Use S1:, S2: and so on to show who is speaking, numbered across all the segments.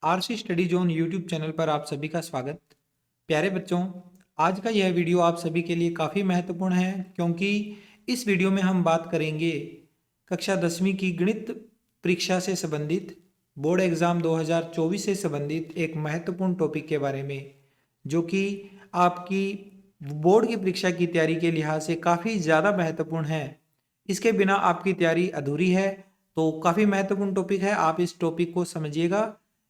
S1: RC study zone YouTube channel पर आप सभी का स्वागत। प्यारे बच्चों, आज का यह वीडियो आप सभी के लिए काफ़ी महत्वपूर्ण है क्योंकि इस वीडियो में हम बात करेंगे कक्षा 10वीं की गणित परीक्षा से संबंधित बोर्ड एग्ज़ाम 2024 से संबंधित एक महत्वपूर्ण टॉपिक के बारे में, जो कि आपकी बोर्ड की परीक्षा की तैयारी के लिहाज से काफ़ी ज़्यादा महत्वपूर्ण है। इसके बिना आपकी तैयारी अधूरी है। तो काफ़ी महत्वपूर्ण टॉपिक है, आप इस टॉपिक को समझिएगा।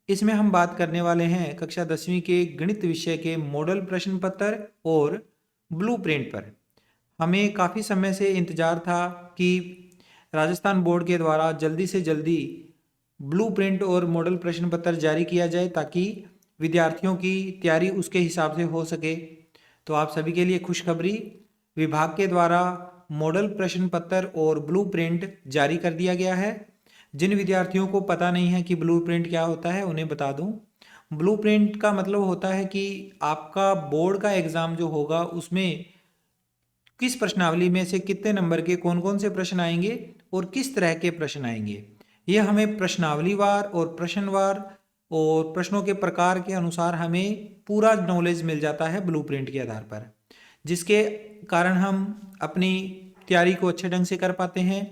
S1: इसमें हम बात करने वाले हैं कक्षा 10वीं के गणित विषय के मॉडल प्रश्न पत्र और ब्लूप्रिंट पर। हमें काफ़ी समय से इंतज़ार था कि राजस्थान बोर्ड के द्वारा जल्दी से जल्दी ब्लूप्रिंट और मॉडल प्रश्न पत्र जारी किया जाए ताकि विद्यार्थियों की तैयारी उसके हिसाब से हो सके। तो आप सभी के लिए खुशखबरी, विभाग के द्वारा मॉडल प्रश्न पत्र और ब्लूप्रिंट जारी कर दिया गया है। जिन विद्यार्थियों को पता नहीं है कि ब्लूप्रिंट क्या होता है उन्हें बता दूं। ब्लूप्रिंट का मतलब होता है कि आपका बोर्ड का एग्ज़ाम जो होगा उसमें किस प्रश्नावली में से कितने नंबर के कौन कौन से प्रश्न आएंगे और किस तरह के प्रश्न आएंगे, ये हमें प्रश्नावलीवार और प्रश्नवार और प्रश्नों के प्रकार के अनुसार हमें पूरा नॉलेज मिल जाता है ब्लूप्रिंट के आधार पर, जिसके कारण हम अपनी तैयारी को अच्छे ढंग से कर पाते हैं।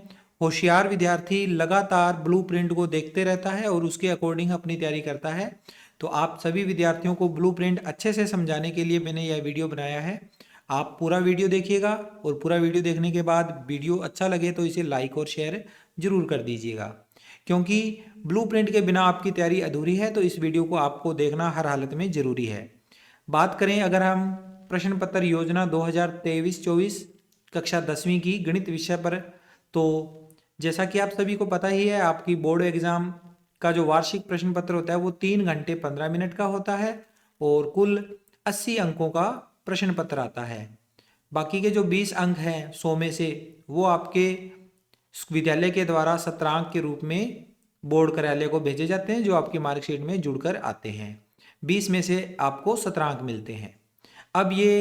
S1: होशियार विद्यार्थी लगातार ब्लूप्रिंट को देखते रहता है और उसके अकॉर्डिंग अपनी तैयारी करता है। तो आप सभी विद्यार्थियों को ब्लूप्रिंट अच्छे से समझाने के लिए मैंने यह वीडियो बनाया है। आप पूरा वीडियो देखिएगा और पूरा वीडियो देखने के बाद वीडियो अच्छा लगे तो इसे लाइक और शेयर जरूर कर दीजिएगा, क्योंकि ब्लूप्रिंट के बिना आपकी तैयारी अधूरी है। तो इस वीडियो को आपको देखना हर हालत में ज़रूरी है। बात करें अगर हम प्रश्न पत्र योजना 2023-24 कक्षा 10वीं की गणित विषय पर, तो जैसा कि आप सभी को पता ही है, आपकी बोर्ड एग्ज़ाम का जो वार्षिक प्रश्न पत्र होता है वो 3 घंटे 15 मिनट का होता है और कुल 80 अंकों का प्रश्न पत्र आता है। बाकी के जो 20 अंक हैं 100 में से, वो आपके विद्यालय के द्वारा सत्रांक के रूप में बोर्ड कार्यालय को भेजे जाते हैं, जो आपकी मार्कशीट में जुड़कर आते हैं। 20 में से आपको सत्रांक मिलते हैं। अब ये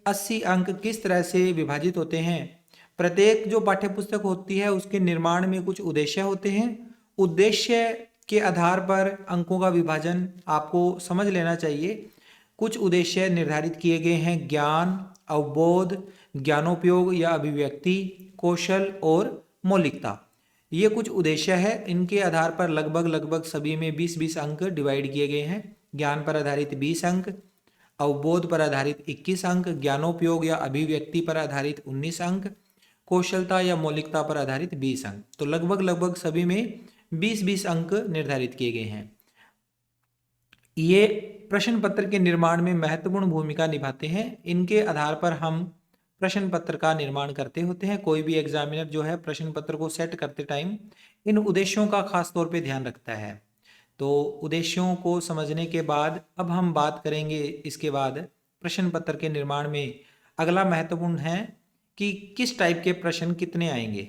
S1: 80 अंक किस तरह से विभाजित होते हैं? प्रत्येक जो पाठ्यपुस्तक होती है उसके निर्माण में कुछ उद्देश्य होते हैं। उद्देश्य के आधार पर अंकों का विभाजन आपको समझ लेना चाहिए। कुछ उद्देश्य निर्धारित किए गए हैं: ज्ञान, अवबोध, ज्ञानोपयोग या अभिव्यक्ति, कौशल और मौलिकता। ये कुछ उद्देश्य है। इनके आधार पर लगभग सभी में 20-20 अंक डिवाइड किए गए हैं। ज्ञान पर आधारित 20 अंक, अवबोध पर आधारित 21 अंक, ज्ञानोपयोग या अभिव्यक्ति पर आधारित 19 अंक, कौशलता या मौलिकता पर आधारित 20 अंक। तो लगभग सभी में 20-20 अंक निर्धारित किए गए हैं। ये प्रश्न पत्र के निर्माण में महत्वपूर्ण भूमिका निभाते हैं। इनके आधार पर हम प्रश्न पत्र का निर्माण करते होते हैं। कोई भी एग्जामिनर जो है प्रश्न पत्र को सेट करते टाइम इन उद्देश्यों का खास तौर पे ध्यान रखता है। तो उद्देश्यों को समझने के बाद अब हम बात करेंगे इसके बाद प्रश्न पत्र के निर्माण में अगला महत्वपूर्ण है कि किस टाइप के प्रश्न कितने आएंगे।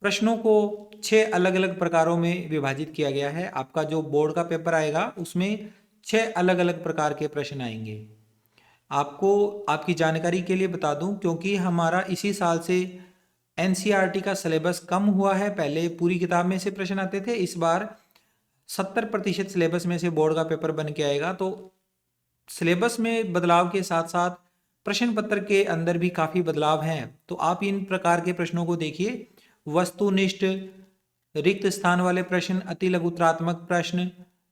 S1: प्रश्नों को 6 अलग अलग प्रकारों में विभाजित किया गया है। आपका जो बोर्ड का पेपर आएगा उसमें 6 अलग अलग प्रकार के प्रश्न आएंगे। आपको आपकी जानकारी के लिए बता दूं, क्योंकि हमारा इसी साल से एनसीईआरटी का सिलेबस कम हुआ है। पहले पूरी किताब में से प्रश्न आते थे, इस बार 70% सिलेबस में से बोर्ड का पेपर बन के आएगा। तो सिलेबस में बदलाव के साथ साथ प्रश्न पत्र के अंदर भी काफ़ी बदलाव हैं। तो आप इन प्रकार के प्रश्नों को देखिए: वस्तुनिष्ठ, रिक्त स्थान वाले प्रश्न, अति लघुतरात्मक प्रश्न,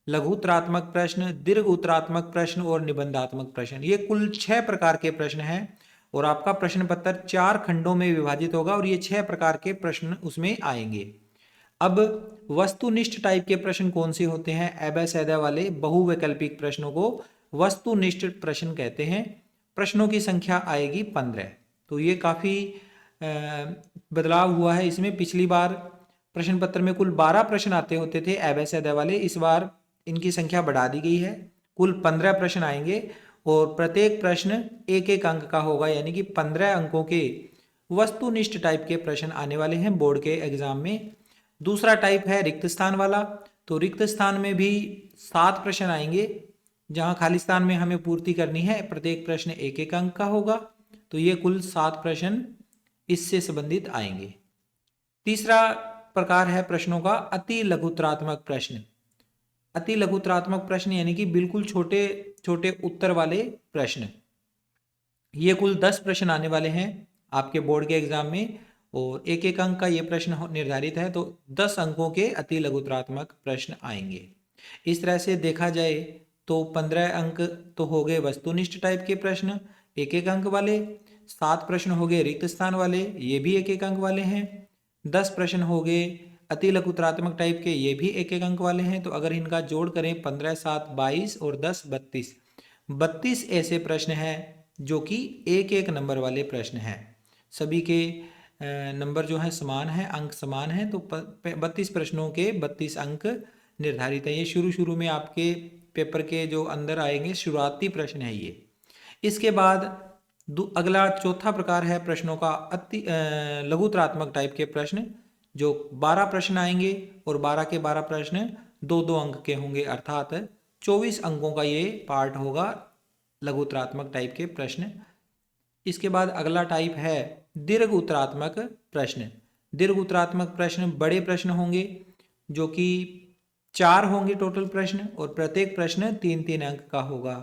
S1: लघुतरात्मक प्रश्न, दीर्घ उत्तरात्मक प्रश्न और निबंधात्मक प्रश्न। ये कुल 6 प्रकार के प्रश्न हैं और आपका प्रश्न पत्र 4 खंडों में विभाजित होगा और ये 6 प्रकार के प्रश्न उसमें आएंगे। अब वस्तुनिष्ठ टाइप के प्रश्न कौन से होते हैं? एबे सैदा वाले बहुवैकल्पिक प्रश्नों को वस्तुनिष्ठ प्रश्न कहते हैं। प्रश्नों की संख्या आएगी 15। तो ये काफ़ी बदलाव हुआ है इसमें। पिछली बार प्रश्न पत्र में कुल 12 प्रश्न आते होते थे एबे सैदा वाले, इस बार इनकी संख्या बढ़ा दी गई है। कुल 15 प्रश्न आएंगे और प्रत्येक प्रश्न 1-1 अंक का होगा, यानी कि 15 अंकों के वस्तुनिष्ठ टाइप के प्रश्न आने वाले हैं बोर्ड के एग्जाम में। दूसरा टाइप है रिक्त स्थान वाला। तो रिक्त स्थान में भी 7 प्रश्न आएंगे, जहां खाली स्थान में हमें पूर्ति करनी है। प्रत्येक प्रश्न 1-1 अंक का होगा। तो ये कुल 7 प्रश्न इससे संबंधित आएंगे। तीसरा प्रकार है प्रश्नों का अति लघुतरात्मक प्रश्न। अति लघुतरात्मक प्रश्न यानी कि बिल्कुल छोटे छोटे उत्तर वाले प्रश्न। ये कुल 10 प्रश्न आने वाले हैं आपके बोर्ड के एग्जाम में, और एक एक अंक का ये प्रश्न निर्धारित है, तो 10 अंकों के अति लघुतरात्मक प्रश्न आएंगे। इस तरह से देखा जाए तो 15 अंक तो हो गए वस्तुनिष्ठ टाइप के प्रश्न एक एक अंक वाले, 7 प्रश्न हो गए रिक्त स्थान वाले, ये भी एक एक अंक वाले हैं, 10 प्रश्न हो गए अति लघुतरात्मक टाइप के, ये भी एक एक अंक वाले हैं। तो अगर इनका जोड़ करें 15 7 22 और 10 32, 32 ऐसे प्रश्न हैं जो कि एक एक नंबर वाले प्रश्न हैं। सभी के नंबर जो है समान है, अंक समान है, तो 32 प्रश्नों के 32 अंक निर्धारित है। ये शुरू में आपके पेपर के जो अंदर आएंगे शुरुआती प्रश्न है ये। इसके बाद अगला चौथा प्रकार है प्रश्नों का अति लघुतरात्मक टाइप के प्रश्न, जो 12 प्रश्न आएंगे और 12 के 12 प्रश्न 2-2 अंक के होंगे, अर्थात 24 अंकों का ये पार्ट होगा लघुतरात्मक टाइप के प्रश्न। इसके बाद अगला टाइप है दीर्घ उत्तरात्मक प्रश्न। दीर्घ उत्तरात्मक प्रश्न बड़े प्रश्न होंगे, जो कि 4 होंगे टोटल प्रश्न, और प्रत्येक प्रश्न 3-3 अंक का होगा।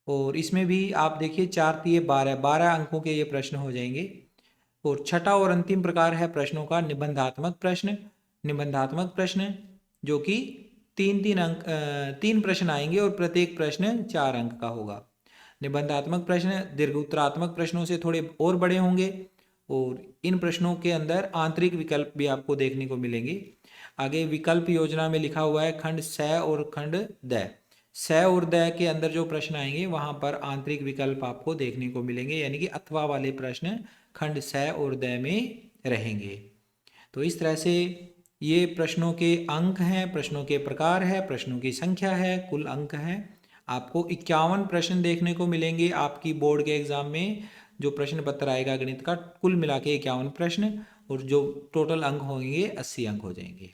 S1: और इसमें भी आप देखिए 4 तिये 12 अंकों के ये प्रश्न हो जाएंगे। और छठा और अंतिम प्रकार है प्रश्नों का निबंधात्मक प्रश्न। निबंधात्मक प्रश्न जो कि 3-3 अंक 3 प्रश्न आएंगे और प्रत्येक प्रश्न 4 अंक का होगा। निबंधात्मक प्रश्न दीर्घोत्तरात्मक प्रश्नों से थोड़े और बड़े होंगे, और इन प्रश्नों के अंदर आंतरिक विकल्प भी आपको देखने को मिलेंगे। आगे विकल्प योजना में लिखा हुआ है खंड स और खंड द। स और द के अंदर जो प्रश्न आएंगे वहां पर आंतरिक विकल्प आपको देखने को मिलेंगे, यानी कि अथवा वाले प्रश्न खंड स और द में रहेंगे। तो इस तरह से ये प्रश्नों के अंक हैं, प्रश्नों के प्रकार है, प्रश्नों की संख्या है, कुल अंक हैं। आपको 51 प्रश्न देखने को मिलेंगे आपकी बोर्ड के एग्जाम में। जो प्रश्न पत्र आएगा गणित का कुल मिला के 51 प्रश्न, और जो टोटल अंक होंगे 80 अंक हो जाएंगे।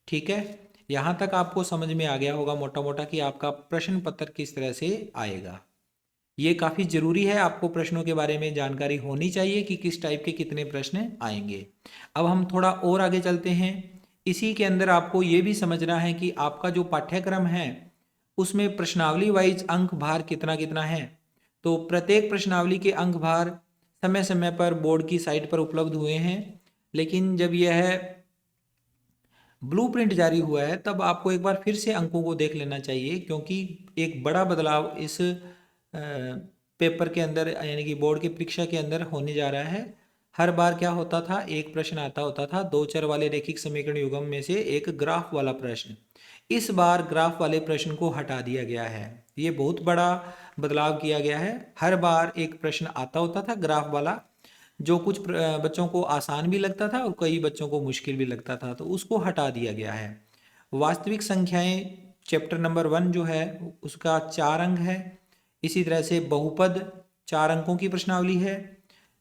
S1: ठीक है, यहाँ तक आपको समझ में आ गया होगा मोटा मोटा कि आपका प्रश्न पत्र किस तरह से आएगा। ये काफ़ी ज़रूरी है, आपको प्रश्नों के बारे में जानकारी होनी चाहिए कि किस टाइप के कितने प्रश्न आएंगे। अब हम थोड़ा और आगे चलते हैं। इसी के अंदर आपको ये भी समझना है कि आपका जो पाठ्यक्रम है उसमें प्रश्नावली वाइज अंक भार कितना कितना है। तो प्रत्येक प्रश्नावली के अंक भार समय समय पर बोर्ड की साइट पर उपलब्ध हुए हैं, लेकिन जब यह ब्लूप्रिंट जारी हुआ है तब आपको एक बार फिर से अंकों को देख लेना चाहिए, क्योंकि एक बड़ा बदलाव इस पेपर के अंदर यानी कि बोर्ड की परीक्षा के अंदर होने जा रहा है। हर बार क्या होता था, एक प्रश्न आता होता था 2 चर वाले रैखिक समीकरण युग्म में से एक ग्राफ वाला प्रश्न। इस बार ग्राफ वाले प्रश्न को हटा दिया गया है। ये बहुत बड़ा बदलाव किया गया है। हर बार एक प्रश्न आता होता था ग्राफ वाला, जो कुछ बच्चों को आसान भी लगता था और कई बच्चों को मुश्किल भी लगता था, तो उसको हटा दिया गया है। वास्तविक संख्याएं चैप्टर नंबर 1 जो है उसका 4 अंक है। इसी तरह से बहुपद 4 अंकों की प्रश्नावली है।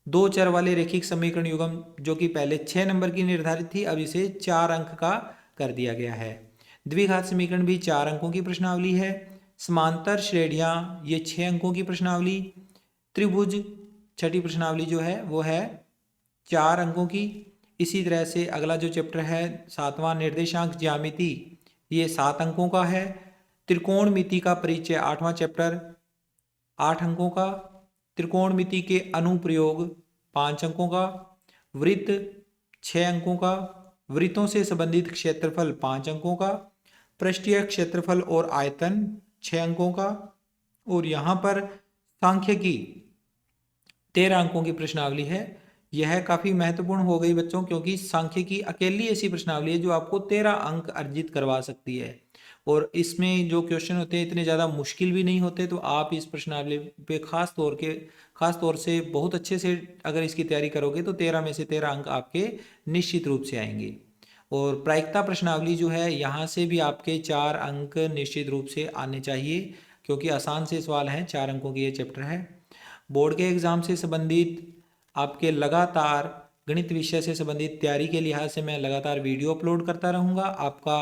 S1: 2 चर वाले रैखिक समीकरण युग्म जो कि पहले 6 नंबर की निर्धारित थी, अब इसे 4 अंक का कर दिया गया है। द्विघात समीकरण भी 4 अंकों की प्रश्नावली है। समांतर श्रेणियां ये 6 अंकों की प्रश्नावली। त्रिभुज छठी प्रश्नावली जो है वो है 4 अंकों की। इसी तरह से अगला जो चैप्टर है 7वां निर्देशांक ज्यामिति, ये 7 अंकों का है। त्रिकोणमिति का परिचय 8वां चैप्टर 8 अंकों का। त्रिकोणमिति के अनुप्रयोग 5 अंकों का। वृत्त 6 अंकों का। वृत्तों से संबंधित क्षेत्रफल 5 अंकों का। पृष्ठीय क्षेत्रफल और आयतन 6 अंकों का। और यहाँ पर सांख्यिकी 13 अंकों की प्रश्नावली है। यह काफ़ी महत्वपूर्ण हो गई बच्चों, क्योंकि सांख्यिकी अकेली ऐसी प्रश्नावली है जो आपको 13 अंक अर्जित करवा सकती है, और इसमें जो क्वेश्चन होते हैं इतने ज़्यादा मुश्किल भी नहीं होते। तो आप इस प्रश्नावली पे खास तौर से बहुत अच्छे से अगर इसकी तैयारी करोगे तो 13 में से 13 अंक आपके निश्चित रूप से आएंगे। और प्रायिकता प्रश्नावली जो है यहाँ से भी आपके 4 अंक निश्चित रूप से आने चाहिए, क्योंकि आसान से सवाल हैं, 4 अंकों की ये चैप्टर है। बोर्ड के एग्ज़ाम से संबंधित आपके लगातार गणित विषय से संबंधित तैयारी के लिहाज से मैं लगातार वीडियो अपलोड करता रहूँगा। आपका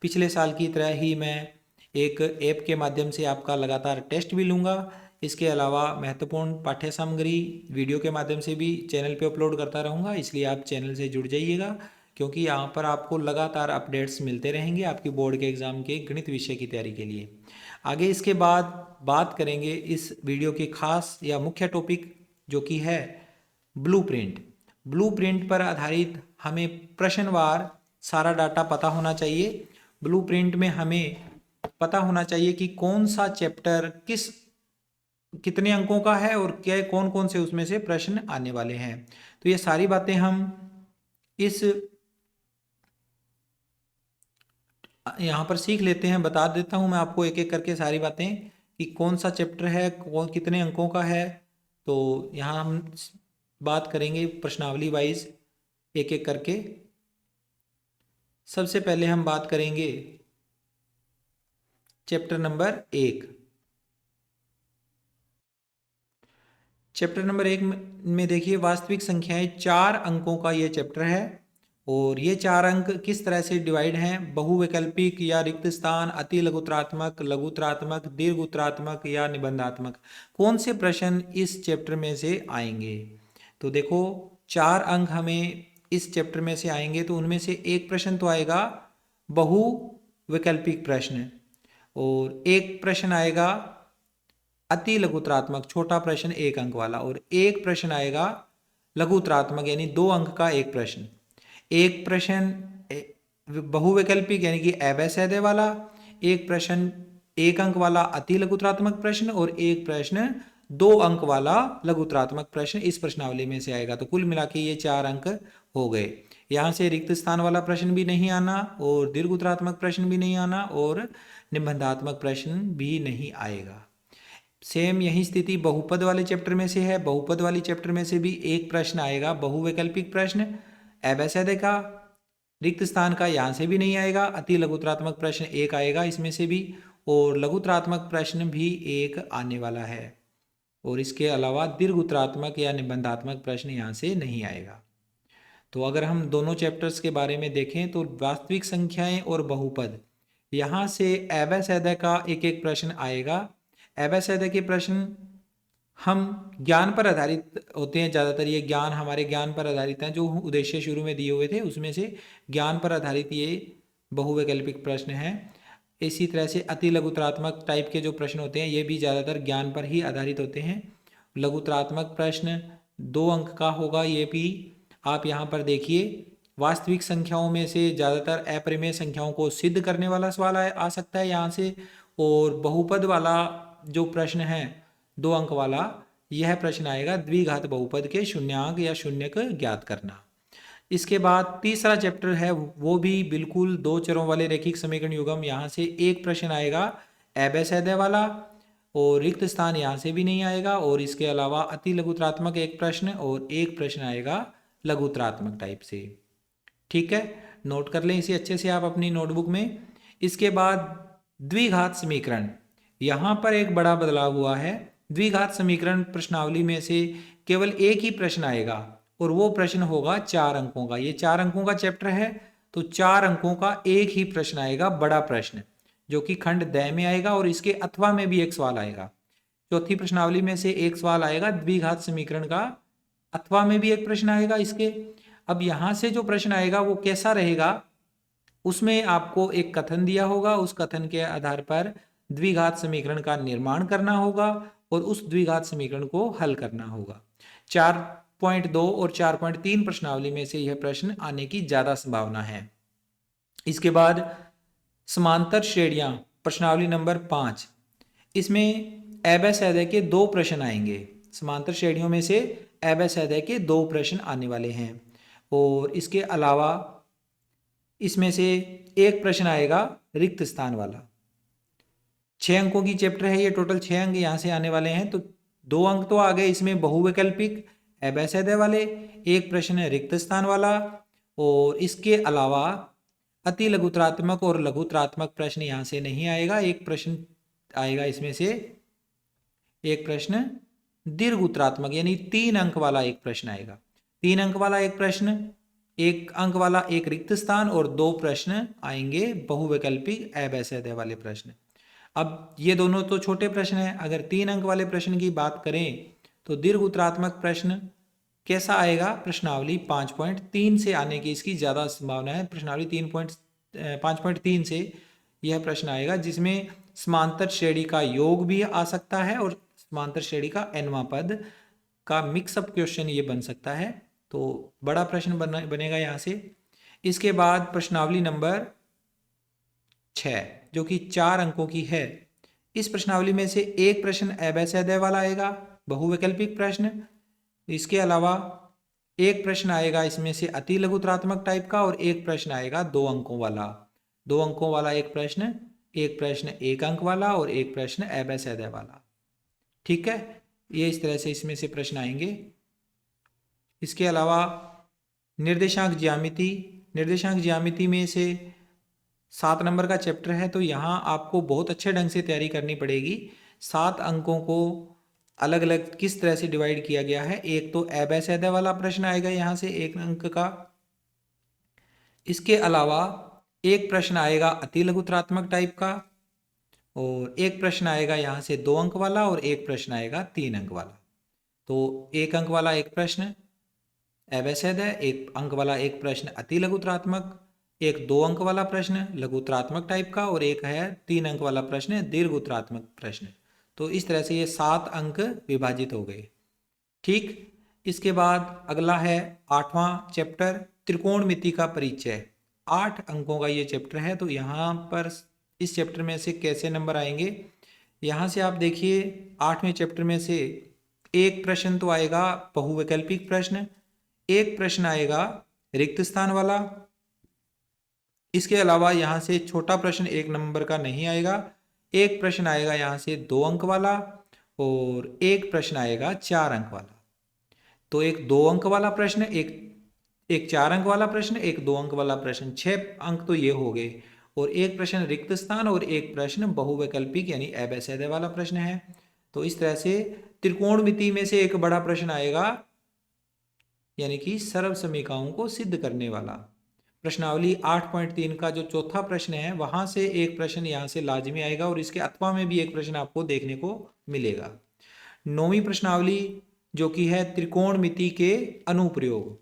S1: पिछले साल की तरह ही मैं एक ऐप के माध्यम से आपका लगातार टेस्ट भी लूँगा। इसके अलावा महत्वपूर्ण पाठ्य सामग्री वीडियो के माध्यम से भी चैनल पे अपलोड करता रहूँगा, इसलिए आप चैनल से जुड़ जाइएगा, क्योंकि यहाँ पर आपको लगातार अपडेट्स मिलते रहेंगे आपकी बोर्ड के एग्ज़ाम के गणित विषय की तैयारी के लिए। आगे इसके बाद बात करेंगे इस वीडियो की खास या मुख्य टॉपिक जो कि है ब्लूप्रिंट। ब्लूप्रिंट पर आधारित हमें प्रश्नवार सारा डाटा पता होना चाहिए। ब्लूप्रिंट में हमें पता होना चाहिए कि कौन सा चैप्टर कितने अंकों का है और क्या कौन कौन से उसमें से प्रश्न आने वाले हैं। तो ये सारी बातें हम इस यहाँ पर सीख लेते हैं। बता देता हूँ मैं आपको एक एक करके सारी बातें कि कौन सा चैप्टर है, कौन कितने अंकों का है। तो यहाँ हम बात करेंगे प्रश्नावली वाइज एक एक करके। सबसे पहले हम बात करेंगे चैप्टर नंबर 1। चैप्टर नंबर 1 में देखिए वास्तविक संख्याएं, 4 अंकों का ये चैप्टर है। और ये 4 अंक किस तरह से डिवाइड हैं? बहुवैकल्पिक या रिक्त स्थान, अति लघुत्रात्मक, लघुत्रात्मक, दीर्घउत्रात्मक या निबंधात्मक। कौन से प्रश्न इस चैप्टर में से आएंगे? तो देखो 4 अंक हमें इस चैप्टर में से आएंगे, तो उनमें से एक प्रश्न तो आएगा बहुवैकल्पिक प्रश्न, और एक प्रश्न आएगा अति लघुत्रात्मक छोटा प्रश्न 1 अंक वाला, और एक प्रश्न आएगा लघुत्रात्मक यानी 2 अंक का एक प्रश्न। एक प्रश्न बहुवैकल्पिक यानी कि अवैध वाला, एक प्रश्न 1 अंक वाला अति लघुत्रात्मक प्रश्न, और एक प्रश्न 2 अंक वाला लघुत्रात्मक प्रश्न इस प्रश्नावली में से आएगा। तो कुल मिला के ये 4 अंक हो गए। यहाँ से रिक्त स्थान वाला प्रश्न भी नहीं आना, और दीर्घउत्रात्मक प्रश्न भी नहीं आना, और निबंधात्मक प्रश्न भी नहीं आएगा। सेम यही स्थिति बहुपद वाले चैप्टर में से है। बहुपद वाली चैप्टर में से भी एक प्रश्न आएगा बहुवैकल्पिक प्रश्न अवैध का, रिक्त स्थान का यहाँ से भी नहीं आएगा। अति लघुत्रात्मक प्रश्न एक आएगा इसमें से भी, और लघुत्रात्मक प्रश्न भी एक आने वाला है। और इसके अलावा दीर्घउत्रात्मक या निबंधात्मक प्रश्न यहाँ से नहीं आएगा। तो अगर हम दोनों चैप्टर्स के बारे में देखें तो वास्तविक संख्याएं और बहुपद, यहाँ से अवैध का एक एक प्रश्न आएगा। अवैध के प्रश्न हम ज्ञान पर आधारित होते हैं ज़्यादातर। ये ज्ञान हमारे ज्ञान पर आधारित हैं, जो उद्देश्य शुरू में दिए हुए थे उसमें से ज्ञान पर आधारित ये बहुवैकल्पिक प्रश्न हैं। इसी तरह से अति लघुत्रात्मक टाइप के जो प्रश्न होते हैं ये भी ज़्यादातर ज्ञान पर ही आधारित होते हैं। लघुत्रात्मक प्रश्न 2 अंक का होगा। ये भी आप यहाँ पर देखिए, वास्तविक संख्याओं में से ज़्यादातर अप्रमेय संख्याओं को सिद्ध करने वाला सवाल आ सकता है यहाँ से। और बहुपद वाला जो प्रश्न है 2 अंक वाला, यह प्रश्न आएगा द्विघात बहुपद के शून्यांक या शून्यक ज्ञात करना। इसके बाद तीसरा चैप्टर है वो भी बिल्कुल 2 चरों वाले रैखिक समीकरण युग्म। यहाँ से एक प्रश्न आएगा अवैध वाला, और रिक्त स्थान यहाँ से भी नहीं आएगा। और इसके अलावा अति लघुत्रात्मक एक प्रश्न, और एक प्रश्न आएगा लघुत्रात्मक टाइप से। ठीक है, नोट कर लें इसे अच्छे से आप अपनी नोटबुक में। इसके बाद द्विघात समीकरण, यहाँ पर एक बड़ा बदलाव हुआ है। द्विघात समीकरण प्रश्नावली में से केवल एक ही प्रश्न आएगा, और वो प्रश्न होगा 4 अंकों का। ये 4 अंकों का चैप्टर है, तो 4 अंकों का एक ही प्रश्न आएगा, बड़ा प्रश्न, जो कि खंड द में आएगा। और इसके अथवा में भी एक सवाल आएगा। चौथी प्रश्नावली में से एक सवाल आएगा द्विघात समीकरण का, अथवा में भी एक प्रश्न आएगा इसके। अब यहाँ से जो प्रश्न आएगा वो कैसा रहेगा, उसमें आपको एक कथन दिया होगा, उस कथन के आधार पर द्विघात समीकरण का निर्माण करना होगा और उस द्विघात समीकरण को हल करना होगा। 4.2 और 4.3 प्रश्नावली में से यह प्रश्न आने की ज्यादा संभावना है। इसके बाद समांतर श्रेणियां प्रश्नावली नंबर 5, इसमें अवैध के 2 प्रश्न आएंगे। समांतर श्रेणियों में से अवैध के 2 प्रश्न आने वाले हैं। और इसके अलावा इसमें से एक प्रश्न आएगा रिक्त स्थान वाला। 6 अंकों की चैप्टर है ये, टोटल 6 अंक यहाँ से आने वाले हैं। तो 2 अंक तो आ गए इसमें बहुवैकल्पिक अवैध वाले, एक प्रश्न रिक्त स्थान वाला, और इसके अलावा अति लघुत्रात्मक और लघुत्रात्मक प्रश्न यहाँ से नहीं आएगा। एक प्रश्न आएगा इसमें से, एक प्रश्न दीर्घउत्रात्मक यानी 3 अंक वाला एक प्रश्न आएगा। 3 अंक वाला एक प्रश्न, 1 अंक वाला एक रिक्त स्थान, और 2 प्रश्न आएंगे बहुवैकल्पिक अवैध वाले प्रश्न। अब ये दोनों तो छोटे प्रश्न हैं। अगर 3 अंक वाले प्रश्न की बात करें तो दीर्घउत्रात्मक प्रश्न कैसा आएगा? प्रश्नावली 5.3 से आने की इसकी ज़्यादा संभावना है। प्रश्नावली 5.3 से यह प्रश्न आएगा, जिसमें समांतर श्रेणी का योग भी आ सकता है और समांतर श्रेणी का nवां पद का मिक्सअप क्वेश्चन ये बन सकता है। तो बड़ा प्रश्न बनेगा यहाँ से। इसके बाद प्रश्नावली नंबर 6 जो कि 4 अंकों की है। इस प्रश्नावली में से एक प्रश्न अवैध वाला आएगा, बहुवैकल्पिक प्रश्न। इसके अलावा एक प्रश्न आएगा इसमें से अति लघुत्रात्मक टाइप का और एक प्रश्न आएगा 2 अंकों वाला। 2 अंकों वाला एक प्रश्न 1 अंक वाला और एक प्रश्न अवैध वाला। ठीक है, ये इस तरह से इसमें से प्रश्न आएंगे। इसके अलावा निर्देशांक ज्यामिति में से 7 नंबर का चैप्टर है, तो यहाँ आपको बहुत अच्छे ढंग से तैयारी करनी पड़ेगी। 7 अंकों को अलग अलग किस तरह से डिवाइड किया गया है। एक तो अवैध वाला प्रश्न आएगा यहाँ से 1 अंक का। इसके अलावा एक प्रश्न आएगा अति लघुत्रात्मक टाइप का और एक प्रश्न आएगा यहाँ से 2 अंक वाला और एक प्रश्न आएगा 3 अंक वाला। तो 1 अंक वाला एक प्रश्न अवैध है, 1 अंक वाला एक प्रश्न अति लघुत्रात्मक, एक 2 अंक वाला प्रश्न लघुत्रात्मक टाइप का और एक है 3 अंक वाला प्रश्न दीर्घुत्रात्मक प्रश्न। तो इस तरह से ये 7 अंक विभाजित हो गए। ठीक, इसके बाद अगला है 8वां चैप्टर त्रिकोणमिति का परिचय। 8 अंकों का ये चैप्टर है। तो यहाँ पर इस चैप्टर में से कैसे नंबर आएंगे, यहाँ से आप देखिए 8वें चैप्टर में से एक प्रश्न तो आएगा बहुवैकल्पिक प्रश्न, एक प्रश्न आएगा रिक्त स्थान वाला। इसके अलावा यहाँ से छोटा प्रश्न 1 नंबर का नहीं आएगा। एक प्रश्न आएगा यहाँ से 2 अंक वाला और एक प्रश्न आएगा 4 अंक वाला। तो एक 2 अंक वाला प्रश्न, एक 4 अंक वाला प्रश्न, एक 2 अंक वाला प्रश्न, 6 अंक तो ये हो गए। और एक प्रश्न रिक्त स्थान और एक प्रश्न बहुवैकल्पिक यानी अवैध वाला प्रश्न है। तो इस तरह से त्रिकोणमिति में से एक बड़ा प्रश्न आएगा, यानी कि सर्व समीकरणों को सिद्ध करने वाला। प्रश्नावली 8.3 का जो चौथा प्रश्न है वहां से एक प्रश्न यहाँ से लाजमी आएगा और इसके अथवा में भी एक प्रश्न आपको देखने को मिलेगा। 9वीं प्रश्नावली जो कि है त्रिकोणमिति के अनुप्रयोग।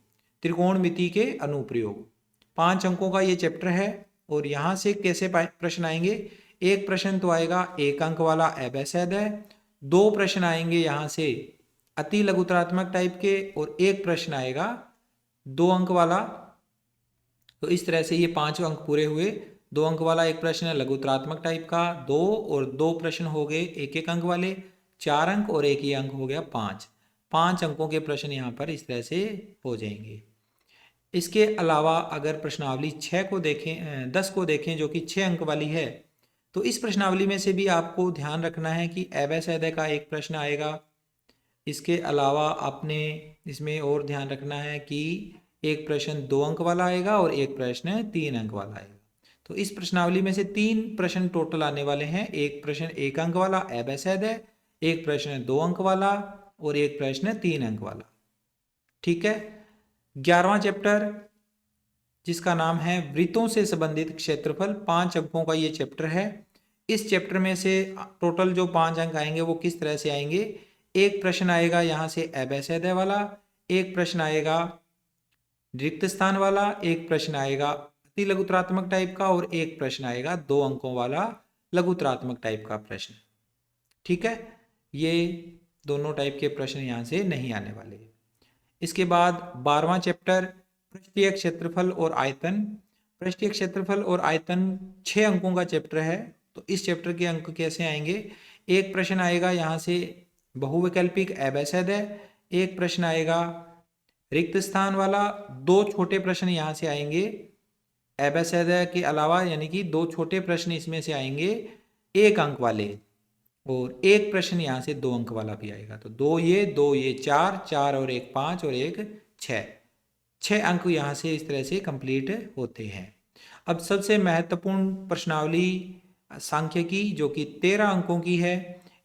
S1: 5 अंकों का ये चैप्टर है और यहाँ से कैसे प्रश्न आएंगे। एक प्रश्न तो आएगा 1 अंक वाला अवैध है, 2 प्रश्न आएंगे यहाँ से अति लघुत्रात्मक टाइप के और एक प्रश्न आएगा 2 अंक वाला। तो इस तरह से ये 5 अंक पूरे हुए। 2 अंक वाला एक प्रश्न है लघुत्रात्मक टाइप का, 2 और 2 प्रश्न हो गए 1 अंक वाले, 4 अंक और एक ही अंक हो गया 5 अंकों के प्रश्न यहाँ पर इस तरह से हो जाएंगे। इसके अलावा अगर प्रश्नावली 10 को देखें जो कि 6 अंक वाली है, तो इस प्रश्नावली में से भी आपको ध्यान रखना है कि अवैध का एक प्रश्न आएगा। इसके अलावा आपने इसमें और ध्यान रखना है कि एक प्रश्न 2 अंक वाला आएगा और एक प्रश्न 3 अंक वाला आएगा। तो इस प्रश्नावली में से 3 प्रश्न टोटल आने वाले हैं। एक प्रश्न 1 अंक वाला अवैध है, एक प्रश्न 2 अंक वाला और एक प्रश्न 3 अंक वाला। ठीक है, 11वां चैप्टर जिसका नाम है वृत्तों से संबंधित क्षेत्रफल। 5 अंकों का ये चैप्टर है। इस चैप्टर में से टोटल जो 5 अंक आएंगे वो किस तरह से आएंगे। एक प्रश्न आएगा यहाँ से अवैध वाला, एक प्रश्न आएगा रिक्त स्थान वाला, एक प्रश्न आएगा अति लघुत्रात्मक टाइप का और एक प्रश्न आएगा 2 अंकों वाला लघुत्रात्मक टाइप का प्रश्न। ठीक है, ये दोनों टाइप के प्रश्न यहाँ से नहीं आने वाले। इसके बाद 12वां चैप्टर पृष्ठीय क्षेत्रफल और आयतन। पृष्ठीय क्षेत्रफल और आयतन 6 अंकों का चैप्टर है। तो इस चैप्टर के अंक कैसे आएंगे। एक प्रश्न आएगा यहाँ से बहुवैकल्पिक अवैध है, एक प्रश्न आएगा रिक्त स्थान वाला, 2 छोटे प्रश्न यहाँ से आएंगे अवैध के अलावा, यानी कि 2 छोटे प्रश्न इसमें से आएंगे 1 अंक वाले और एक प्रश्न यहाँ से 2 अंक वाला भी आएगा। तो 2 ये 4 और एक 5 और एक 6 अंक यहाँ से इस तरह से कंप्लीट होते हैं। अब सबसे महत्वपूर्ण प्रश्नावली सांख्यिकी जो कि 13 अंकों की है।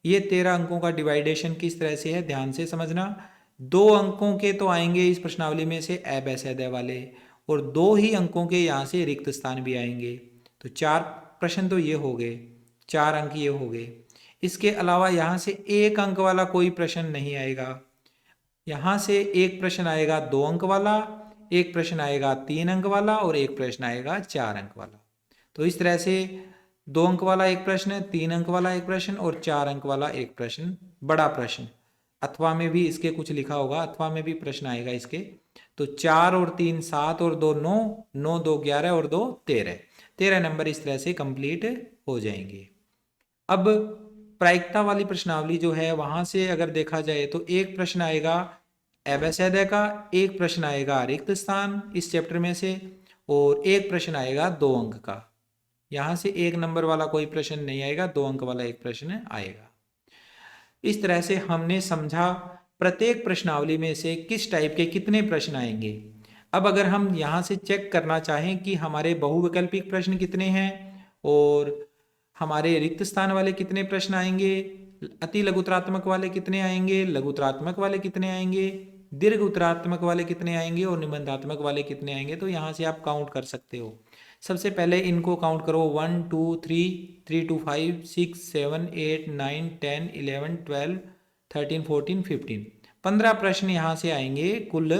S1: ये 13 अंकों का डिवाइडेशन किस तरह से है ध्यान से समझना। 2 अंकों के तो आएंगे इस प्रश्नावली में से अवैध वाले और 2 ही अंकों के यहाँ से रिक्त स्थान भी आएंगे। तो 4 प्रश्न तो ये हो गए, 4 अंक ये हो गए। इसके अलावा यहाँ से 1 अंक वाला कोई प्रश्न नहीं आएगा। यहाँ से एक प्रश्न आएगा 2 अंक वाला, एक प्रश्न आएगा 3 अंक वाला और एक प्रश्न आएगा 4 अंक वाला। तो इस तरह से 2 अंक वाला एक प्रश्न, 3 अंक वाला एक प्रश्न और 4 अंक वाला एक प्रश्न, बड़ा प्रश्न। अथवा में भी इसके कुछ लिखा होगा, अथवा में भी प्रश्न आएगा इसके। तो 4 और 3 7 और 2 9, 9 2 11 और 2 13, 13 नंबर इस तरह से कंप्लीट हो जाएंगे। अब प्रायिकता वाली प्रश्नावली जो है वहां से अगर देखा जाए तो एक प्रश्न आएगा एवैसेदय का, एक प्रश्न आएगा रिक्त स्थान इस चैप्टर में से, और एक प्रश्न आएगा 2 अंक का। यहां से 1 नंबर वाला कोई प्रश्न नहीं आएगा, 2 अंक वाला एक प्रश्न आएगा। इस तरह से हमने समझा प्रत्येक प्रश्नावली में से किस टाइप के कितने प्रश्न आएंगे। अब अगर हम यहाँ से चेक करना चाहें कि हमारे बहुविकल्पिक प्रश्न कितने हैं और हमारे रिक्त स्थान वाले कितने प्रश्न आएंगे, अति लघुतरात्मक वाले कितने आएंगे, लघुतरात्मक वाले कितने आएंगे, दीर्घ उत्तरात्मक वाले कितने आएंगे और निबंधात्मक वाले कितने आएंगे, तो यहाँ से आप काउंट कर सकते हो। सबसे पहले इनको काउंट करो 1 2 3 3 2 5 6 7 8 9 10 11 12 13 14 15, 15 प्रश्न यहाँ से आएंगे कुल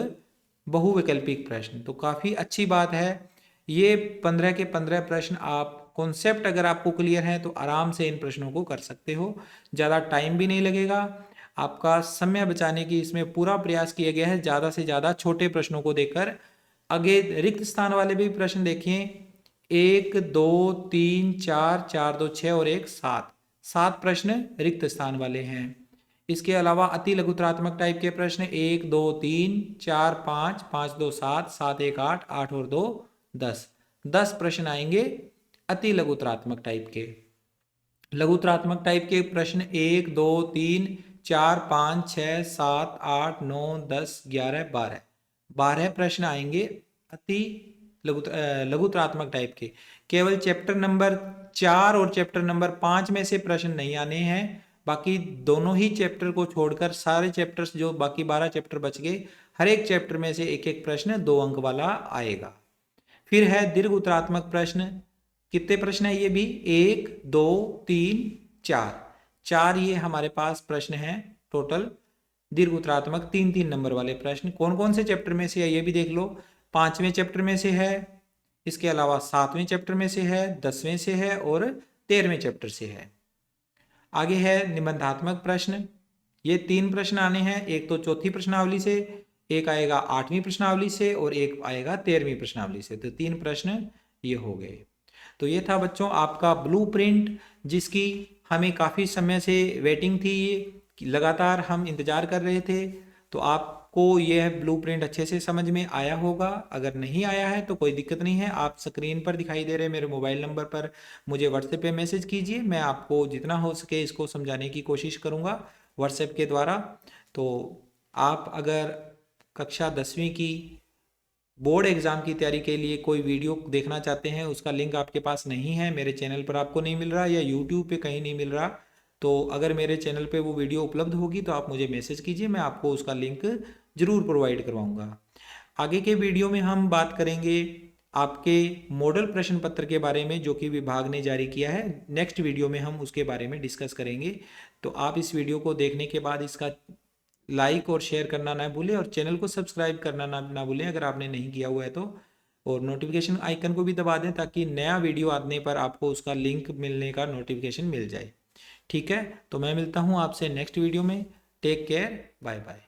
S1: बहुविकल्पिक प्रश्न। तो काफ़ी अच्छी बात है, ये 15 के 15 प्रश्न आप कॉन्सेप्ट अगर आपको क्लियर है तो आराम से इन प्रश्नों को कर सकते हो, ज़्यादा टाइम भी नहीं लगेगा। आपका समय बचाने की इसमें पूरा प्रयास किया गया है, ज़्यादा से ज़्यादा छोटे प्रश्नों को देकर। आगे रिक्त स्थान वाले भी प्रश्न देखिए, 1 2 3 4 4 2 6 और 1 7, 7 प्रश्न रिक्त स्थान वाले हैं। इसके अलावा अति लघुतरात्मक टाइप के प्रश्न 1 2 3 4 5 5 2 7 7 1 8 8 और 2 10, 10 प्रश्न आएंगे अति लघुतरात्मक टाइप के। लघुतरात्मक टाइप के प्रश्न 1 2 3 4 5 6 7 8 9 10 11 12, 12 प्रश्न आएंगे अति लघुतरात्मक टाइप के। केवल चैप्टर नंबर 4 और चैप्टर नंबर 5 में से प्रश्न नहीं आने हैं, बाकी दोनों ही चैप्टर को छोड़कर सारे चैप्टर्स जो बाकी 12 चैप्टर बच गए, हर एक चैप्टर में से एक एक प्रश्न 2 अंक वाला आएगा। फिर है दीर्घ उत्तरात्मक प्रश्न, कितने प्रश्न है ये भी, 1 2 3 4, 4 ये हमारे पास प्रश्न हैं टोटल दीर्घ उत्तरात्मक 3 नंबर वाले प्रश्न। कौन कौन से चैप्टर में से है ये भी देख लो, 5वें चैप्टर में से है, इसके अलावा 7वें चैप्टर में से है, 10वें से है और 13वें चैप्टर से है। आगे है निबंधात्मक प्रश्न, ये 3 प्रश्न आने हैं, एक तो चौथी प्रश्नावली से, एक आएगा 8वीं प्रश्नावली से और एक आएगा 13वीं प्रश्नावली से। तो 3 प्रश्न ये हो गए। तो ये था बच्चों आपका ब्लूप्रिंट, जिसकी हमें काफ़ी समय से वेटिंग थी, ये लगातार हम इंतज़ार कर रहे थे। तो आपको यह ब्लूप्रिंट अच्छे से समझ में आया होगा। अगर नहीं आया है तो कोई दिक्कत नहीं है, आप स्क्रीन पर दिखाई दे रहे मेरे मोबाइल नंबर पर मुझे व्हाट्सएप पे मैसेज कीजिए, मैं आपको जितना हो सके इसको समझाने की कोशिश करूँगा व्हाट्सएप के द्वारा। तो आप अगर कक्षा 10वीं की बोर्ड एग्ज़ाम की तैयारी के लिए कोई वीडियो देखना चाहते हैं, उसका लिंक आपके पास नहीं है, मेरे चैनल पर आपको नहीं मिल रहा या यूट्यूब पे कहीं नहीं मिल रहा, तो अगर मेरे चैनल पे वो वीडियो उपलब्ध होगी तो आप मुझे मैसेज कीजिए, मैं आपको उसका लिंक ज़रूर प्रोवाइड करवाऊँगा। आगे के वीडियो में हम बात करेंगे आपके मॉडल प्रश्न पत्र के बारे में, जो कि विभाग ने जारी किया है। नेक्स्ट वीडियो में हम उसके बारे में डिस्कस करेंगे। तो आप इस वीडियो को देखने के बाद इसका लाइक और शेयर करना ना भूलें और चैनल को सब्सक्राइब करना ना भूलें अगर आपने नहीं किया हुआ है तो, और नोटिफिकेशन आइकन को भी दबा दें ताकि नया वीडियो आने पर आपको उसका लिंक मिलने का नोटिफिकेशन मिल जाए। ठीक है, तो मैं मिलता हूँ आपसे नेक्स्ट वीडियो में। Take care, bye bye.